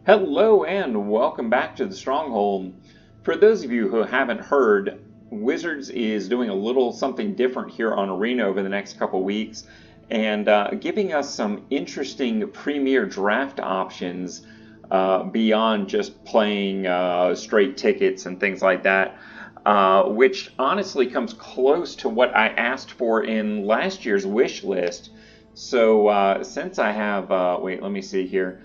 Hello and welcome back to the Stronghold. For those of you who haven't heard, Wizards is doing a little something different here on Arena over the next couple weeks and giving us some interesting premier draft options beyond just playing straight tickets and things like that, which honestly comes close to what I asked for in last year's wish list. So since I have, wait, let me see here.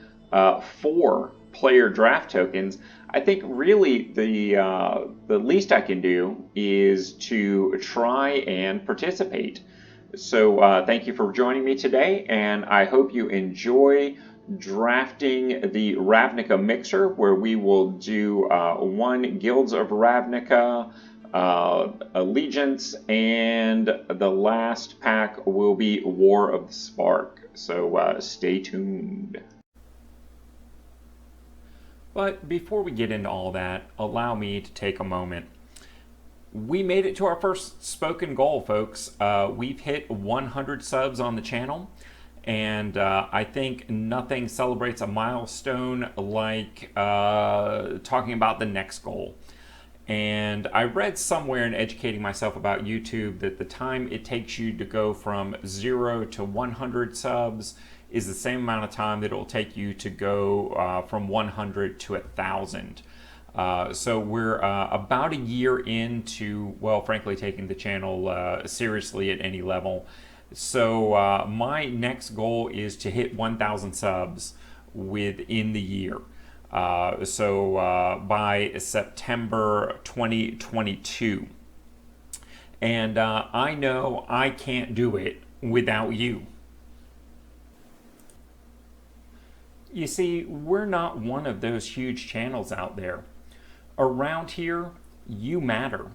4 player draft tokens, I think really the least I can do is to try and participate. So thank you for joining me today, and I hope you enjoy drafting the Ravnica mixer, where we will do 1 Guilds of Ravnica, Allegiance, and the last pack will be War of the Spark. So stay tuned. But before we get into all that, allow me to take a moment. We made it to our first spoken goal, folks. We've hit 100 subs on the channel, and I think nothing celebrates a milestone like talking about the next goal. And I read somewhere in educating myself about YouTube that the time it takes you to go from 0 to 100 subs is the same amount of time that it will take you to go from 100 to 1,000. So we're about a year into, well, frankly, taking the channel seriously at any level. So my next goal is to hit 1,000 subs within the year. By September 2022. And I know I can't do it without you. You see, we're not one of those huge channels out there. Around here, you matter.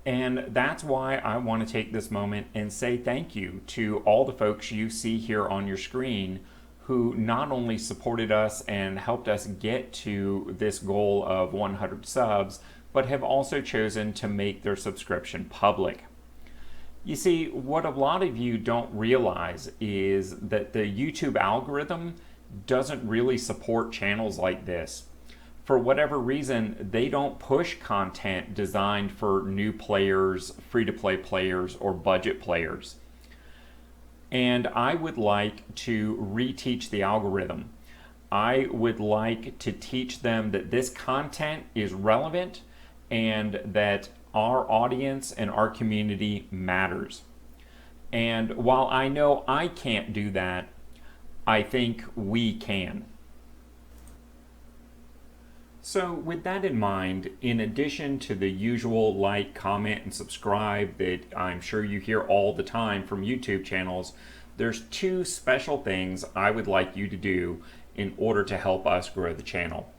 And that's why I want to take this moment and say thank you to all the folks you see here on your screen who not only supported us and helped us get to this goal of 100 subs, but have also chosen to make their subscription public. You see, what a lot of you don't realize is that the YouTube algorithm doesn't really support channels like this. For whatever reason, they don't push content designed for new players, free-to-play players, or budget players. And I would like to reteach the algorithm. I would like to teach them that this content is relevant and that our audience and our community matters. And while I know I can't do that, I think we can. So with that in mind, in addition to the usual like, comment, and subscribe that I'm sure you hear all the time from YouTube channels, there's 2 special things I would like you to do in order to help us grow the channel.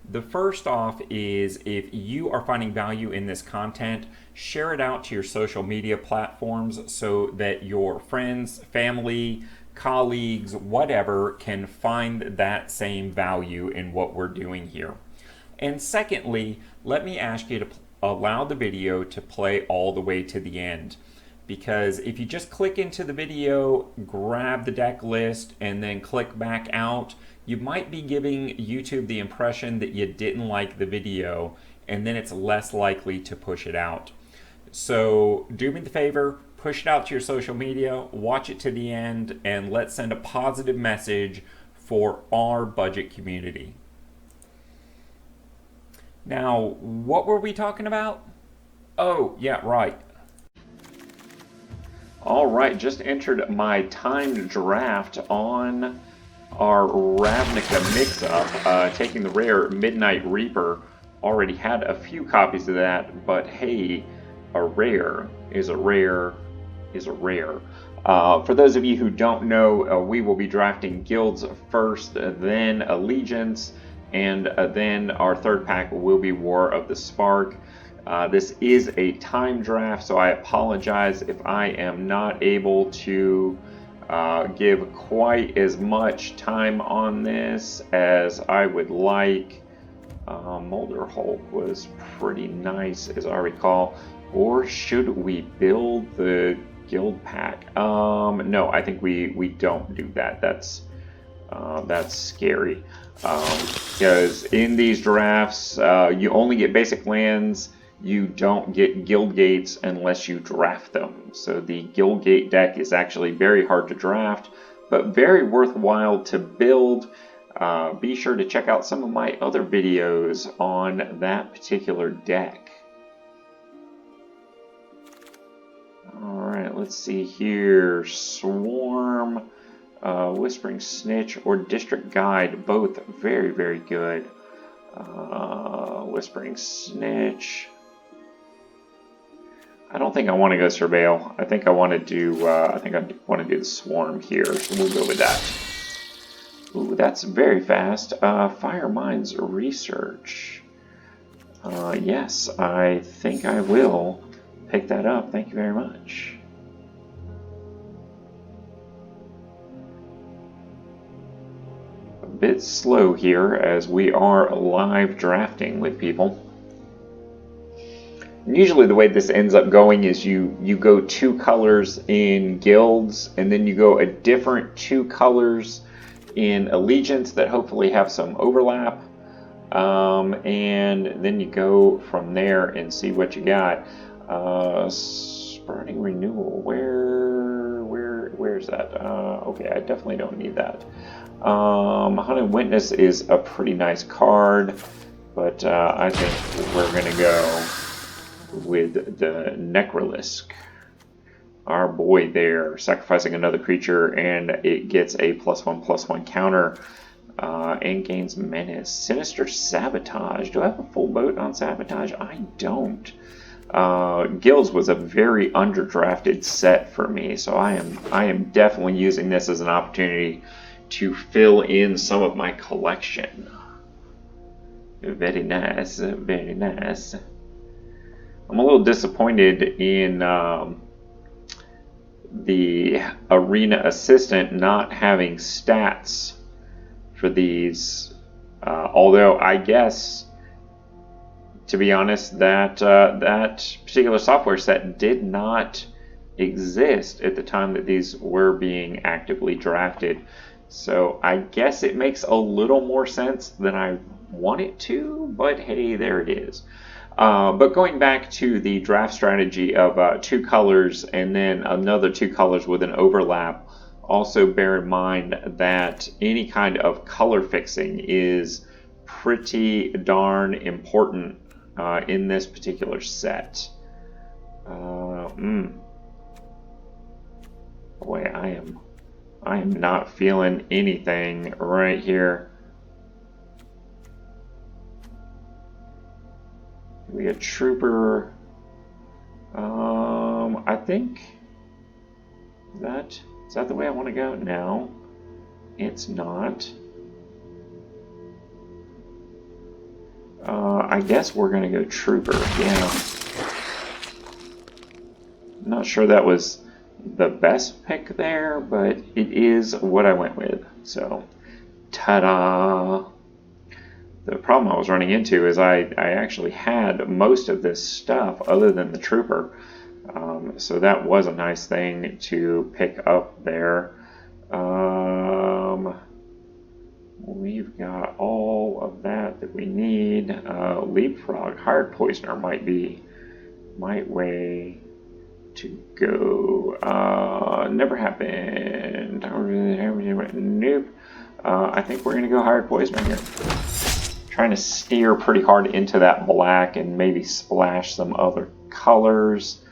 The first off is, if you are finding value in this content, share it out to your social media platforms so that your friends, family, colleagues, whatever, can find that same value in what we're doing here. And secondly, let me ask you to allow the video to play all the way to the end. Because if you just click into the video, grab the deck list, and then click back out, you might be giving YouTube the impression that you didn't like the video, and then it's less likely to push it out. So do me the favor, push it out to your social media, watch it to the end, and let's send a positive message for our budget community. Now, what were we talking about? Oh, yeah, right. All right, just entered my timed draft on our Ravnica mix-up, taking the rare Midnight Reaper. Already had a few copies of that, but hey, a rare is a rare is a rare. For those of you who don't know, we will be drafting Guilds first, then Allegiance, and then our third pack will be War of the Spark. This is a time draft, so I apologize if I am not able to give quite as much time on this as I would like. Molder Hulk was pretty nice, as I recall. Or should we build the guild pack? No, I think we don't do that. That's That's scary. Because in these drafts, you only get basic lands. You don't get guild gates unless you draft them. So the guild gate deck is actually very hard to draft, but very worthwhile to build. Be sure to check out some of my other videos on that particular deck. Alright, let's see here. Swarm, Whispering Snitch, or District Guide. Both very, very good. Whispering Snitch. I don't think I want to go Surveil. I think I want to do. I want to do the Swarm here. So we'll go with that. Ooh, that's very fast. Fire Mines Research. Yes, I think I will pick that up. Thank you very much. A bit slow here as we are live drafting with people. Usually the way this ends up going is you go 2 colors in guilds, and then you go a different 2 colors in allegiance that hopefully have some overlap, and then you go from there and see what you got. Spurning Renewal, where's that? Okay, I definitely don't need that. Hunted Witness is a pretty nice card, but I think we're gonna go with the Necrolisk. Our boy there, sacrificing another creature, and it gets a +1/+1 counter, and gains Menace. Sinister Sabotage. Do I have a full boat on Sabotage? I don't. Guilds was a very underdrafted set for me, so I am definitely using this as an opportunity to fill in some of my collection. Very nice, very nice. I'm a little disappointed in the Arena Assistant not having stats for these, although I guess, to be honest, that particular software set did not exist at the time that these were being actively drafted. So I guess it makes a little more sense than I want it to, but hey, there it is. But going back to the draft strategy of 2 colors and then another 2 colors with an overlap, also bear in mind that any kind of color fixing is pretty darn important in this particular set. Boy, I am not feeling anything right here. We got Trooper. I think is that the way I want to go? No, it's not. I guess we're gonna go Trooper. Yeah. Not sure that was the best pick there, but it is what I went with. So, ta-da! The problem I was running into is I actually had most of this stuff other than the Trooper. So that was a nice thing to pick up there. We've got all of that we need. Leapfrog, Hired Poisoner might way to go. Never happened. Nope. I think we're gonna go Hired Poisoner here. Trying to steer pretty hard into that black and maybe splash some other colors.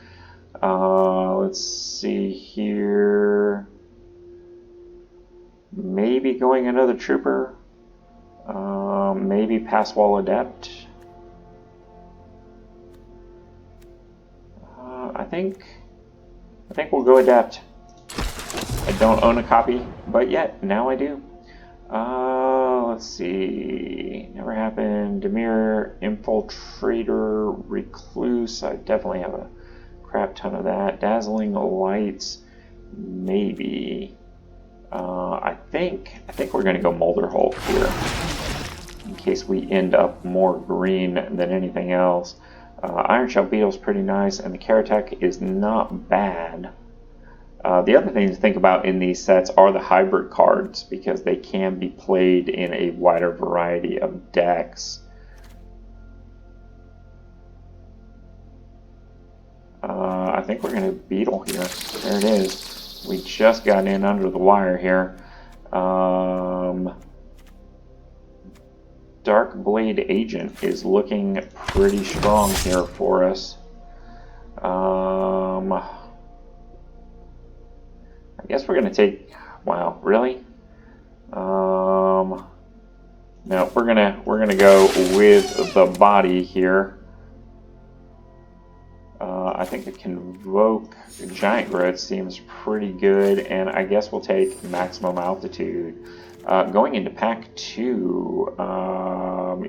Let's see here. Maybe going another Trooper. Maybe Pass Wall Adept. I think we'll go Adept. I don't own a copy, but yet now I do. Let's see. Never happened. Demir, Infiltrator, Recluse. I definitely have a crap ton of that. Dazzling Lights, maybe. I think we're gonna go Molder Hulk here, in case we end up more green than anything else. Iron Shell Beetle's pretty nice, and the Karatech is not bad. The other thing to think about in these sets are the hybrid cards, because they can be played in a wider variety of decks. I think we're going to Beetle here. There it is. We just got in under the wire here. Dark Blade Agent is looking pretty strong here for us. I guess we're going to take... Wow, really? No, we're gonna go with the body here. I think the Convoke Giant Growth seems pretty good, and I guess we'll take Maximum Altitude. Going into pack 2,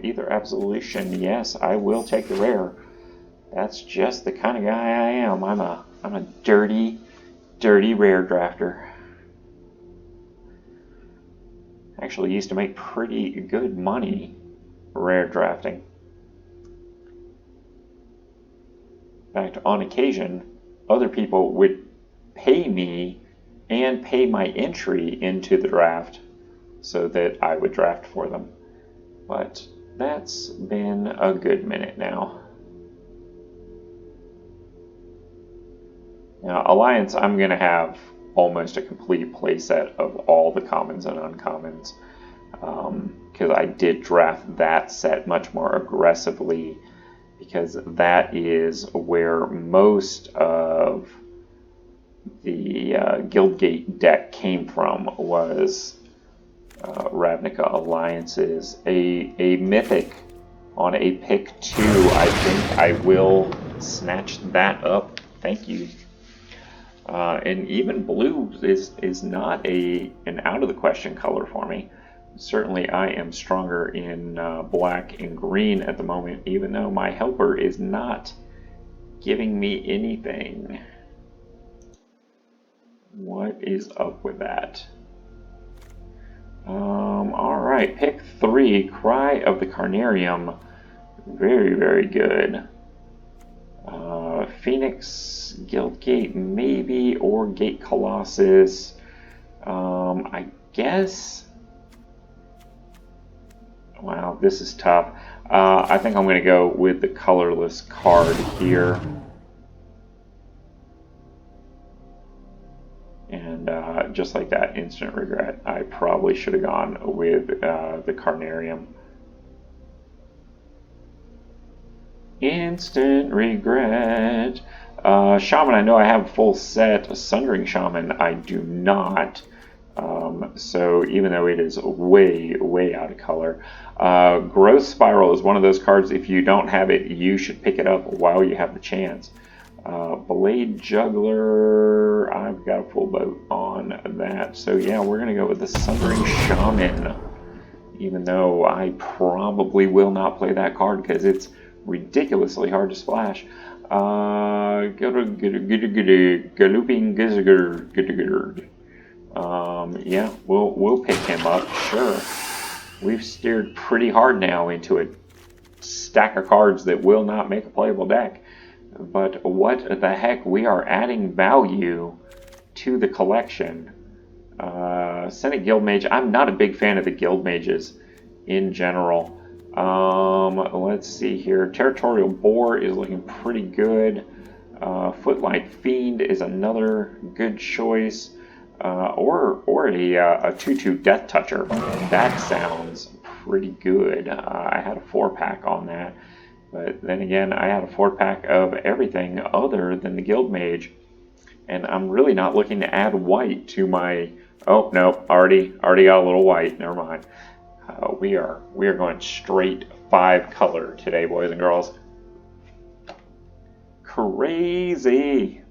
either Absolution. Yes, I will take the rare. That's just the kind of guy I am. I'm a dirty rare drafter. Actually used to make pretty good money rare drafting. In fact, on occasion, other people would pay me and pay my entry into the draft so that I would draft for them. But that's been a good minute now. Now, Alliance, I'm going to have almost a complete playset of all the commons and uncommons, because I did draft that set much more aggressively, because that is where most of the Guildgate deck came from, was Ravnica Alliances. A Mythic on a pick 2. I think I will snatch that up. Thank you. And even blue is not an out of the question color for me. Certainly I am stronger in black and green at the moment, even though my helper is not giving me anything. What is up with that? Alright, pick 3, Cry of the Carnarium. Very, very good. Phoenix, Guildgate maybe, or Gate Colossus. I guess... Wow, this is tough. I think I'm going to go with the colorless card here. And just like that, instant regret. I probably should have gone with the Carnarium. Instant regret. Shaman, I know I have a full set. Sundering Shaman, I do not. So even though it is way out of color. Growth Spiral is one of those cards, if you don't have it, you should pick it up while you have the chance. Blade Juggler, I've got a full boat on that. So yeah, we're going to go with the Sundering Shaman. Even though I probably will not play that card because it's ridiculously hard to splash. Galloping Gizzard. Yeah, we'll pick him up, sure. We've steered pretty hard now into a stack of cards that will not make a playable deck. But what the heck, we are adding value to the collection. Senate Guild Mage, I'm not a big fan of the Guild Mages in general. Let's see here. Territorial Boar is looking pretty good. Footlight Fiend is another good choice. Or a 2/2 Death Toucher. That sounds pretty good. I had a 4-pack on that. But then again, I had a 4-pack of everything other than the Guild Mage. And I'm really not looking to add white to my... Oh, no, already got a little white. Never mind. We are going straight 5 color today, boys and girls. Crazy.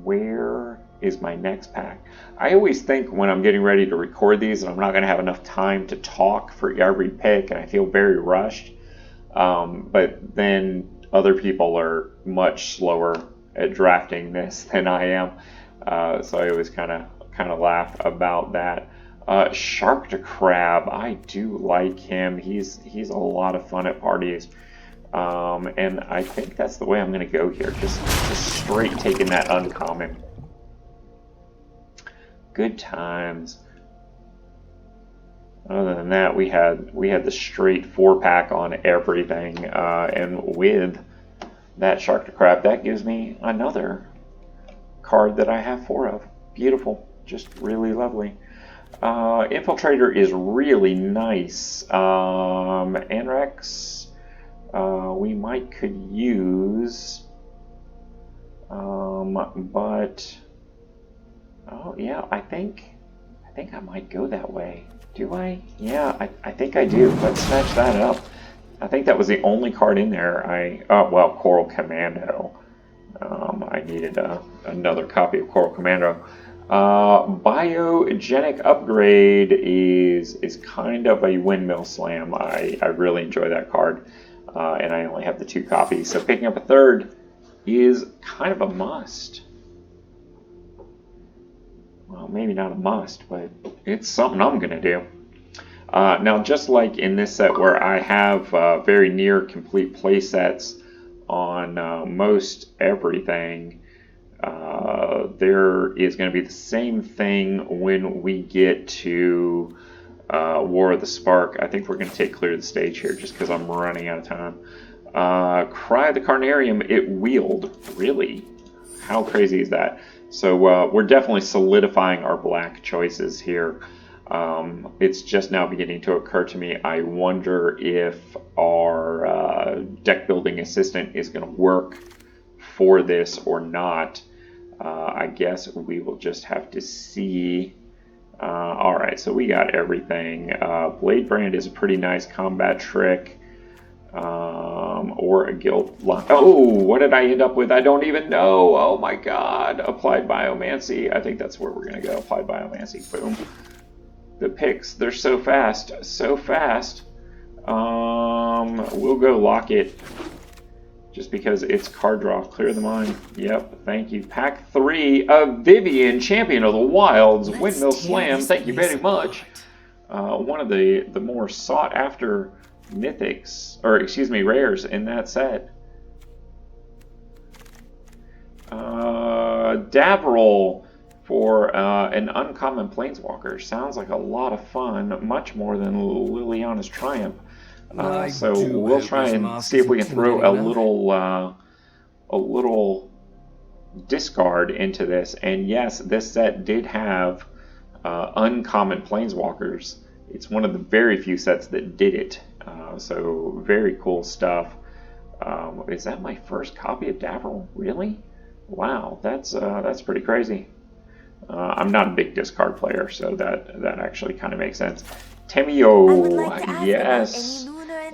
Where is my next pack? I always think when I'm getting ready to record these that I'm not going to have enough time to talk for every pick, and I feel very rushed. But then other people are much slower at drafting this than I am, so I always kind of laugh about that. Shark to Crab, I do like him. He's a lot of fun at parties. And I think that's the way I'm going to go here. Just straight taking that uncommon. Good times. Other than that, we had the straight 4-pack on everything, and with that Shark to Crab, that gives me another card that I have 4 of. Beautiful, just really lovely. Infiltrator is really nice. Anrex, we could use, but oh yeah, I think I might go that way. Do I? Yeah, I think I do. Let's snatch that up. I think that was the only card in there. Oh well, Coral Commando. I needed another copy of Coral Commando. Biogenic Upgrade is kind of a windmill slam. I really enjoy that card, and I only have the 2 copies. So picking up a third is kind of a must. Well, maybe not a must, but it's something I'm going to do. Now, just like in this set where I have very near complete play sets on most everything, there is going to be the same thing when we get to War of the Spark. I think we're going to take clear of the stage here just because I'm running out of time. Cry the Carnarium, it wheeled. Really? How crazy is that? So we're definitely solidifying our black choices here. It's just now beginning to occur to me. I wonder if our deck building assistant is going to work for this or not. I guess we will just have to see. Alright, so we got everything. Blade Brand is a pretty nice combat trick. Or a guild lock. Oh, what did I end up with? I don't even know. Oh my god. Applied Biomancy. I think that's where we're going to go. Applied Biomancy. Boom. The picks, they're so fast. So fast. We'll go lock it. Just because it's card draw. Clear the mind. Yep, thank you. Pack 3 of Vivian, Champion of the Wilds. Windmill Slam. Thank you very much. One of the more sought after mythics, or excuse me, rares in that set. Davril for an uncommon planeswalker. Sounds like a lot of fun, much more than Liliana's Triumph. So we'll try and see if we can throw a little discard into this. And yes, this set did have uncommon planeswalkers. It's one of the very few sets that did it. So very cool stuff. Is that my first copy of Davril? Really? Wow, that's pretty crazy. I'm not a big discard player, so that actually kind of makes sense. Temio, yes.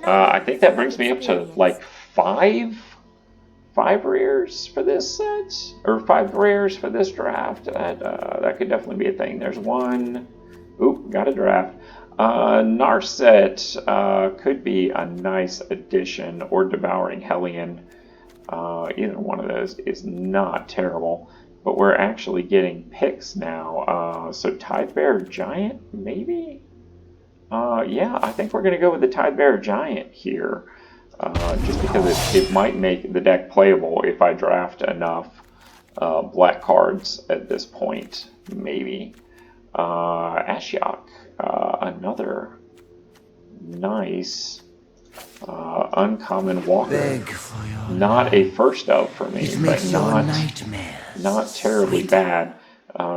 I think that brings me up to like 5 rares for this set, or 5 rares for this draft. That could definitely be a thing. There's one. Oop, got a draft. Narset could be a nice addition, or Devouring Hellion. Either one of those is not terrible, but we're actually getting picks now. So Tidebearer Giant, maybe? Yeah, I think we're going to go with the Tidebearer Giant here, just because it might make the deck playable if I draft enough black cards at this point, maybe. Ashiok. Another nice uncommon walker. Not a first of for me, but not terribly bad.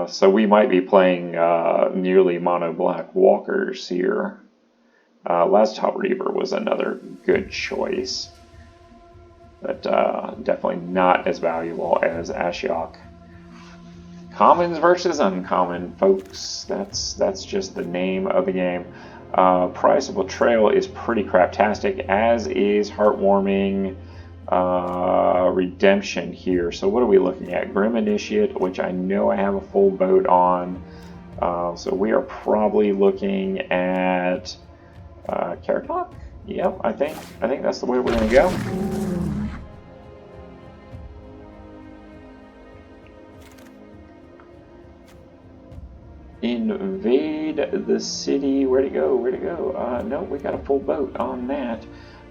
So we might be playing nearly mono black walkers here. Last Top Reaver was another good choice, but definitely not as valuable as Ashiok. Commons versus uncommon, folks. That's just the name of the game. Price of Betrayal is pretty craptastic, as is Heartwarming Redemption here. So what are we looking at? Grim Initiate, which I know I have a full boat on. So we are probably looking at Caratalk. Yep, I think that's the way we're going to go. Invade the city. Where'd it go? No, we got a full boat on that.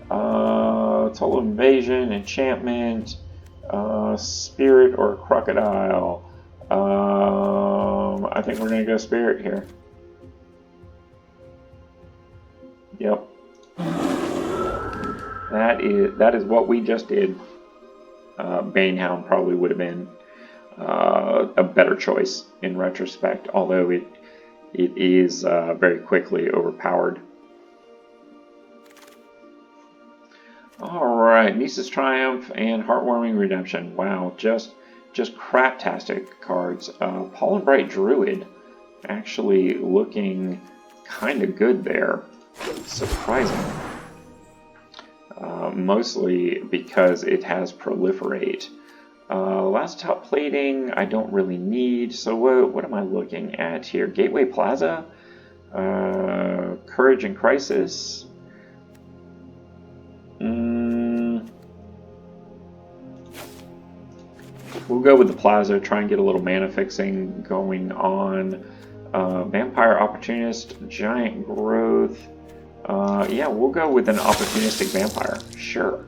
Total Invasion, Enchantment, Spirit, or Crocodile. I think we're going to go Spirit here. Yep. That is what we just did. Banehound probably would have been a better choice in retrospect, although it is very quickly overpowered. Alright, Nisa's Triumph and Heartwarming Redemption. Wow, just craptastic cards. Pollenbright Druid actually looking kind of good there. Surprising. Mostly because it has Proliferate. Last top plating I don't really need, so what am I looking at here? Gateway Plaza? Courage and Crisis? We'll go with the Plaza, try and get a little mana fixing going on. Vampire Opportunist, Giant Growth. Yeah, we'll go with an Opportunistic Vampire. Sure.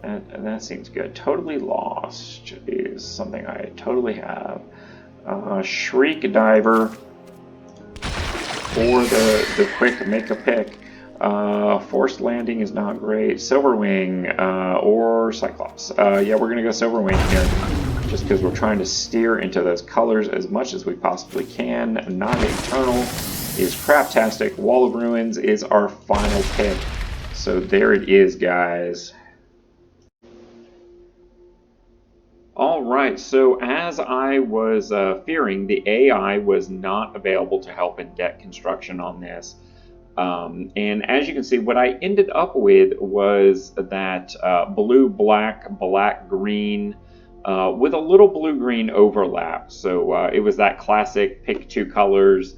That seems good. Totally Lost is something I totally have. Shriek Diver for the quick make a pick. Forced Landing is not great. Silverwing or Cyclops. Yeah, we're going to go Silverwing here. Just because we're trying to steer into those colors as much as we possibly can. Non-Eternal is craptastic. Wall of Ruins is our final pick. So there it is, guys. Alright, so as I was fearing, the AI was not available to help in deck construction on this. And as you can see, what I ended up with was that blue, black, black, green, with a little blue-green overlap. So it was that classic pick two colors,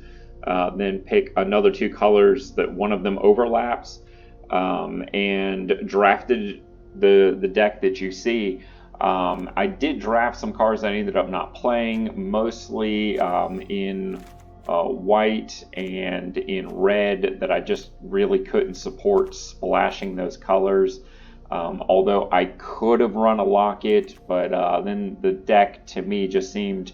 then pick another two colors that one of them overlaps, and drafted the deck that you see. I did draft some cards that I ended up not playing, mostly in white and in red, that I just really couldn't support splashing those colors. Although I could have run a Locket, but then the deck to me just seemed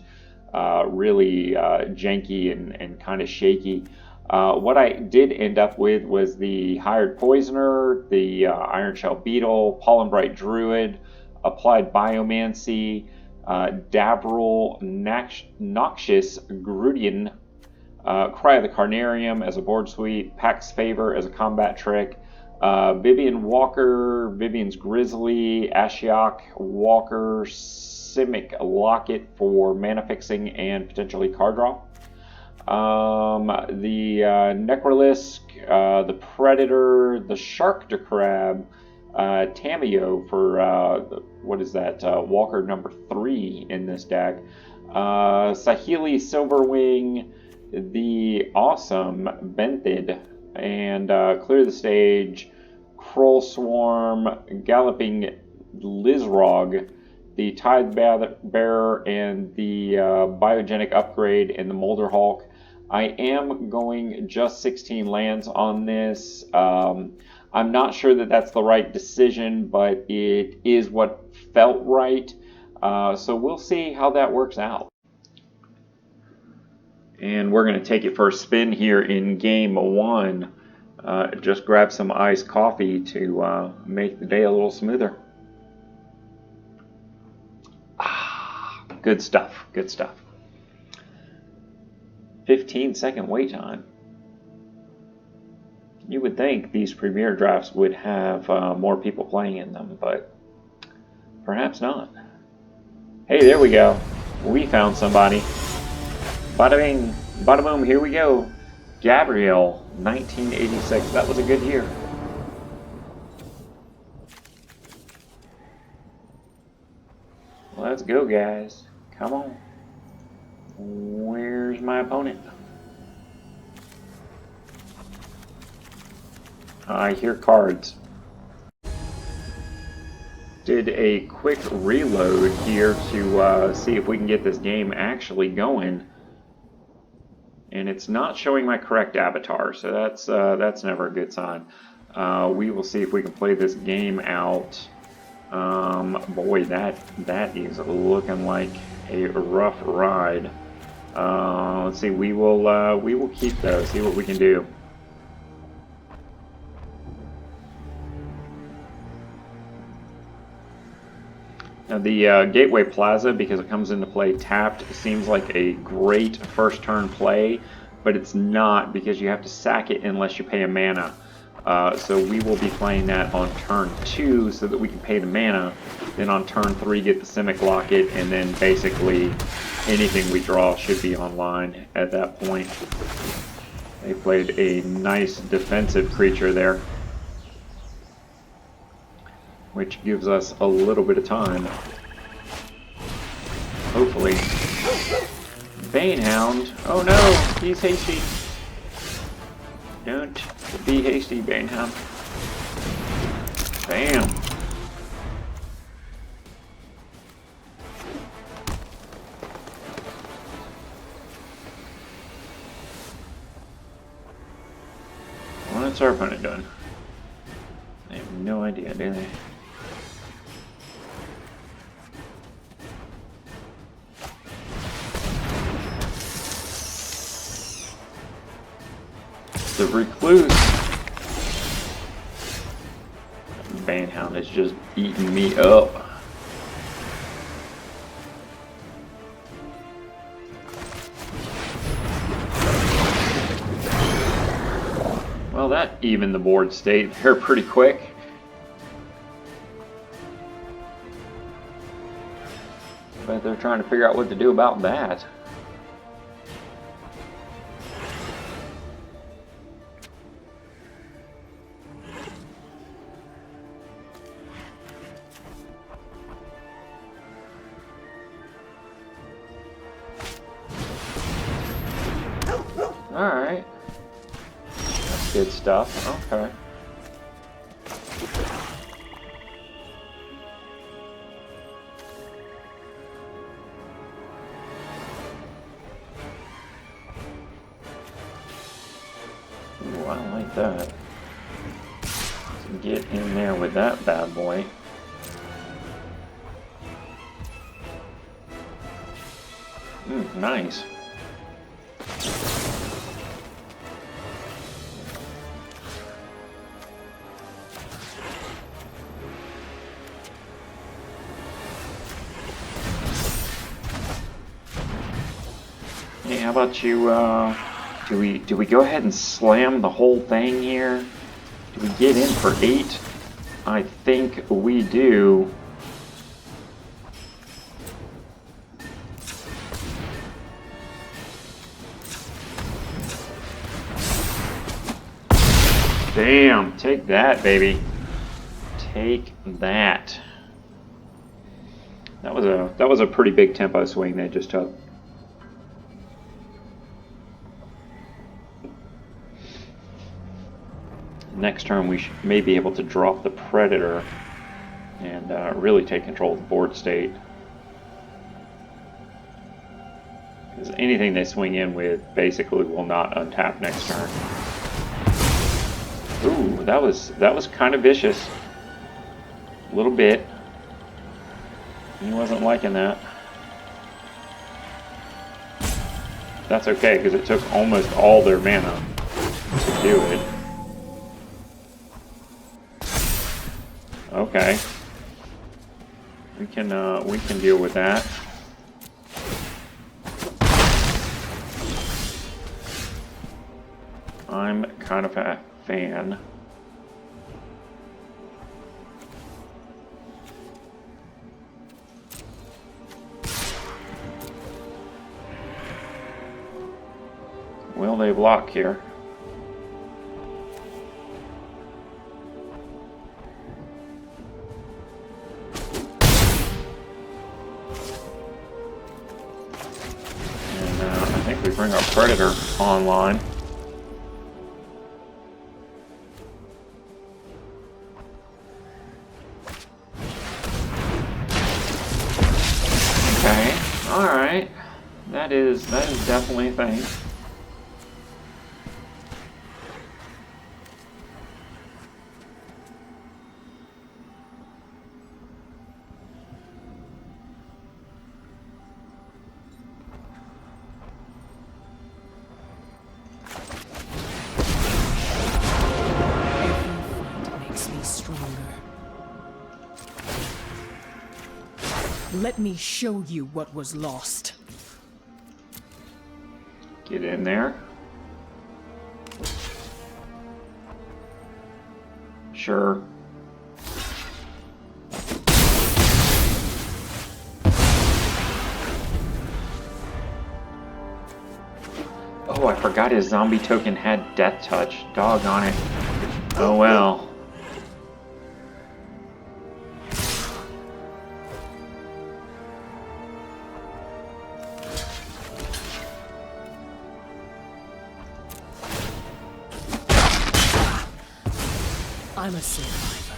really janky and kind of shaky. What I did end up with was the Hired Poisoner, the Iron Shell Beetle, Pollenbright Druid, Applied Biomancy, Davril, Noxious Grudian, Cry of the Carnarium as a board sweep, Pax Favor as a combat trick, Vivian Walker, Vivian's Grizzly, Ashiok Walker, Simic Locket for mana fixing and potentially card draw. The Necrolisk, the Predator, the Shark Crab, Tameo for what is that? Walker number 3 in this deck. Sahili Silverwing, the awesome Benthid, and Clear the Stage, Kroll Swarm, Galloping Lizrog, the Tithe Bearer, and the Biogenic Upgrade, and the Molder Hulk. I am going just 16 lands on this. I'm not sure that that's the right decision, but it is what felt right. So we'll see how that works out. And we're going to take it for a spin here in game 1. Just grab some iced coffee to make the day a little smoother. Good stuff, good stuff. 15-second wait time. You would think these premier drafts would have more people playing in them, but perhaps not. Hey, there we go. We found somebody. Bada bing, bada boom, here we go. Gabriel, 1986. That was a good year. Let's go, guys. Come on. Where's my opponent? I hear cards. Did a quick reload here to see if we can get this game actually going. And it's not showing my correct avatar, so that's never a good sign. We will see if we can play this game out. Boy, that is looking like a rough ride. Let's see. We will keep those. See what we can do. Now the Gateway Plaza, because it comes into play tapped, seems like a great first turn play, but it's not because you have to sack it unless you pay a mana. So we will be playing that on turn 2 so that we can pay the mana. Then on turn 3 get the Simic Locket, and then basically anything we draw should be online at that point. They played a nice defensive creature there, which gives us a little bit of time. Hopefully. Banehound. Oh no, he's hasty. Don't be hasty, Banehound. Bam. What's our opponent doing? They have no idea, do they? The Recluse. Banehound is just eating me up. Well, that evened the board state there pretty quick. But they're trying to figure out what to do about that. Alright. That's good stuff. Okay. Ooh, I like that. So get in there with that bad boy. Nice. Hey, how about you, do we go ahead and slam the whole thing here? Do we get in for 8? I think we do. Damn, take that, baby. Take that. That was a pretty big tempo swing they just took. Next turn we may be able to drop the Predator and really take control of the board state. Because anything they swing in with basically will not untap next turn. Ooh, that was kind of vicious. A little bit. He wasn't liking that. That's okay, because it took almost all their mana to do it. Okay. We can deal with that. I'm kind of a fan. Will they block here? And I think we bring our Predator online. Okay, alright. That is definitely a thing. Let me show you what was lost. Get in there. Sure. Oh, I forgot his zombie token had death touch. Doggone it. Oh well. I'm a survivor.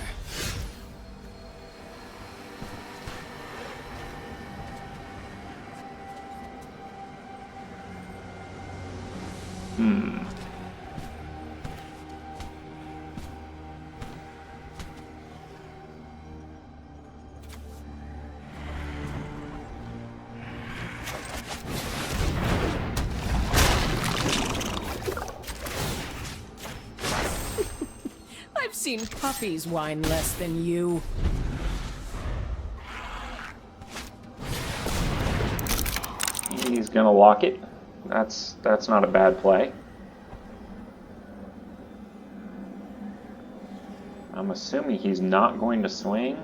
I've seen puppies whine less than you. He's gonna lock it. That's not a bad play. I'm assuming he's not going to swing.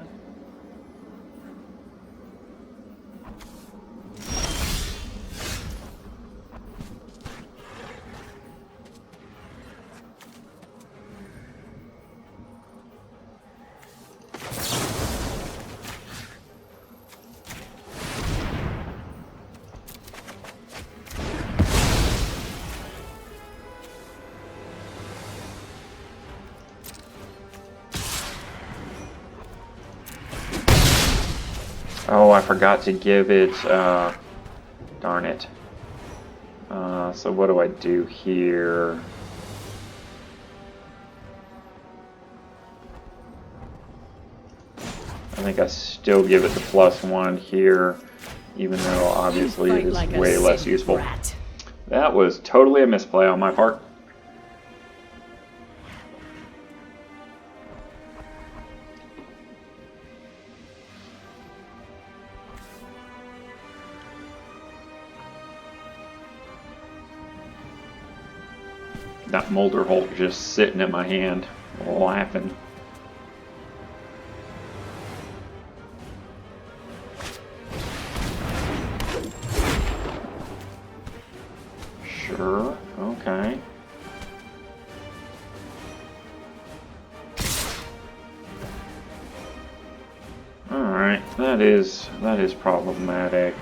Oh, I forgot to give it, darn it. So what do I do here? I think I still give it the +1 here, even though obviously it is like way less useful. Rat. That was totally a misplay on my part. That Molder Hulk just sitting in my hand, laughing. Sure, okay. Alright, that is problematic.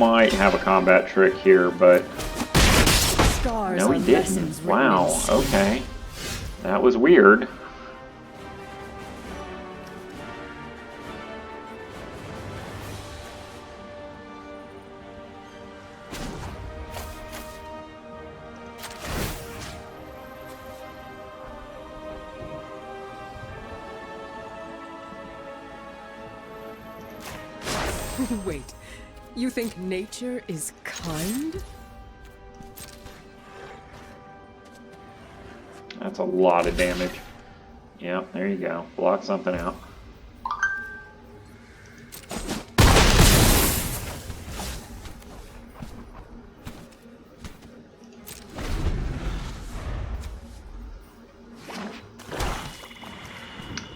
Might have a combat trick here, but Scars no, he are didn't. lessons Wow, written in stone. okay. That was weird. Wait, you think nature is kind? That's a lot of damage. Yep, there you go. Block something out.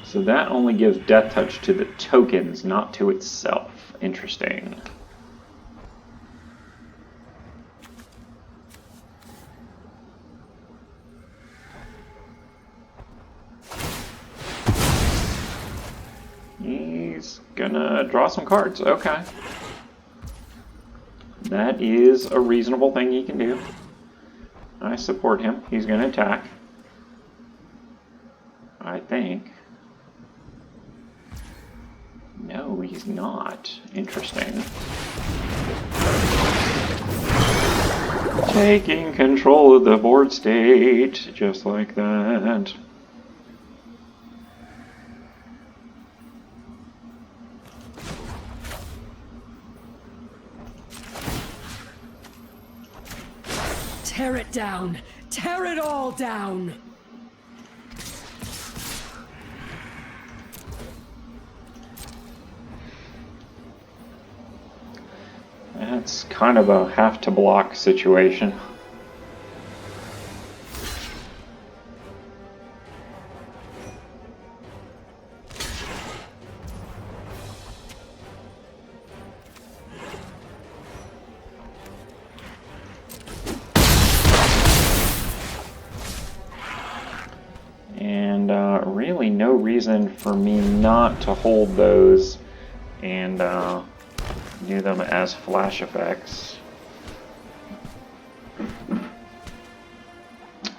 So that only gives death touch to the tokens, not to itself. Interesting. He's gonna draw some cards. Okay. That is a reasonable thing he can do. I support him. He's gonna attack. I think. No, he's not. Interesting. Taking control of the board state, just like that. Tear it down! Tear it all down! kind of a have to block situation. And really no reason for me not to hold those and do them as flash effects.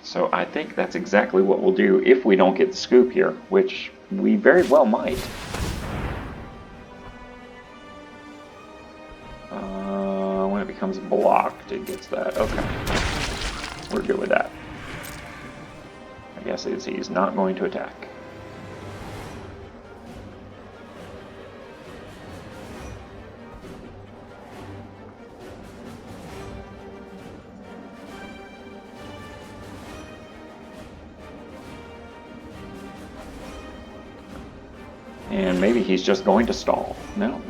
So I think that's exactly what we'll do if we don't get the scoop here, which we very well might. When it becomes blocked, it gets that. Okay. We're good with that. I guess he's not going to attack. And maybe he's just going to stall. No,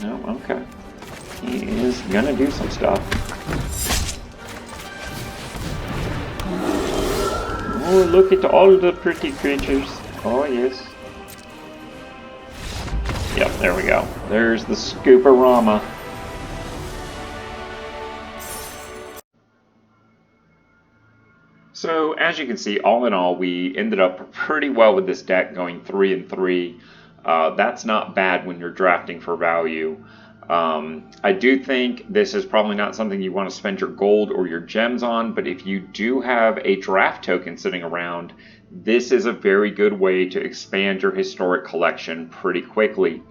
okay. He is gonna do some stuff. Oh, look at all the pretty creatures. Oh, yes. Yep, there we go. There's the Scooperama. So, as you can see, all in all, we ended up pretty well with this deck, going 3-3. That's not bad when you're drafting for value. I do think this is probably not something you want to spend your gold or your gems on, but if you do have a draft token sitting around, this is a very good way to expand your historic collection pretty quickly.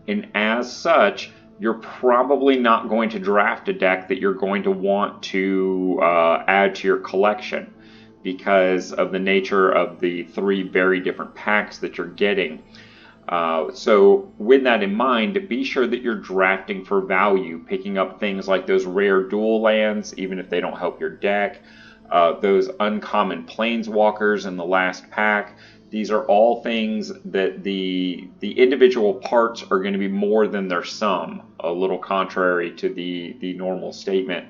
And as such, you're probably not going to draft a deck that you're going to want to add to your collection because of the nature of the 3 very different packs that you're getting. So with that in mind, be sure that you're drafting for value, picking up things like those rare dual lands, even if they don't help your deck, those uncommon planeswalkers in the last pack. These are all things that the individual parts are going to be more than their sum, a little contrary to the normal statement.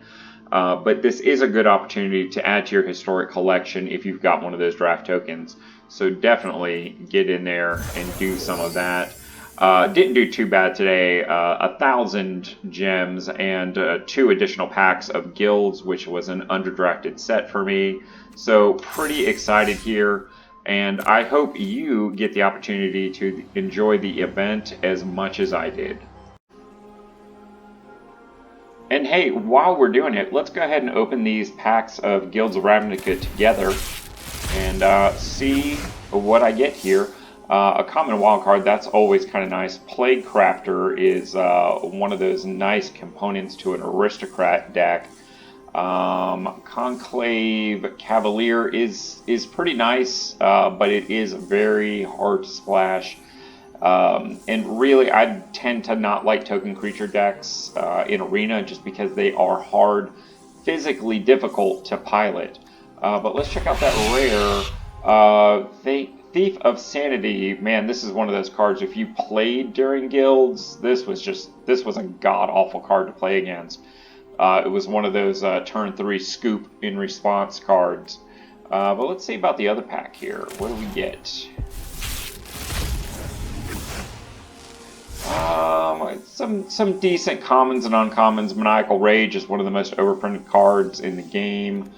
But this is a good opportunity to add to your historic collection if you've got one of those draft tokens. So definitely get in there and do some of that. Didn't do too bad today. 1,000 gems and 2 additional packs of guilds, which was an underdrafted set for me. So pretty excited here. And I hope you get the opportunity to enjoy the event as much as I did. And hey, while we're doing it, let's go ahead and open these packs of Guilds of Ravnica together and see what I get here. A common wild card, that's always kind of nice. Plague Crafter is one of those nice components to an aristocrat deck. Conclave Cavalier is pretty nice, but it is very hard to splash. And really, I tend to not like token creature decks in Arena just because they are hard, physically difficult to pilot. But let's check out that rare Thief of Sanity. Man, this is one of those cards. If you played during guilds, this was a god awful card to play against. It was one of those turn 3 scoop in response cards. But let's see about the other pack here. What do we get? Some decent commons and uncommons. Maniacal Rage is one of the most overprinted cards in the game.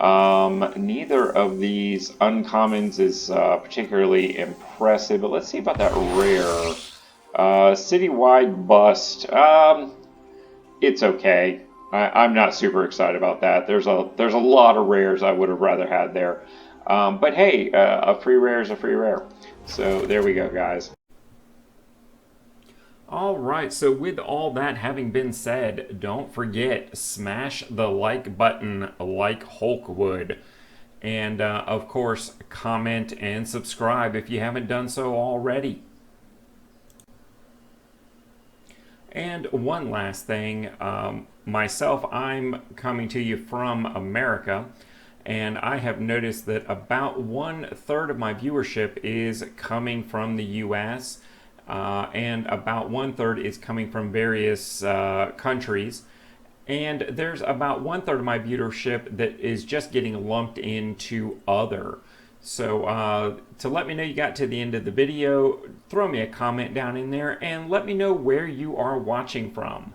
Neither of these uncommons is particularly impressive, but let's see about that rare. Citywide Bust. It's okay. I'm not super excited about that. There's a lot of rares I would have rather had there. But hey, a free rare is a free rare. So there we go, guys. Alright, so with all that having been said, don't forget, smash the like button like Hulk would. And of course, comment and subscribe if you haven't done so already. And one last thing, myself, I'm coming to you from America, and I have noticed that about 1/3 of my viewership is coming from the US, and about 1/3 is coming from various countries. And there's about 1/3 of my viewership that is just getting lumped into other. So to let me know you got to the end of the video, throw me a comment down in there and let me know where you are watching from.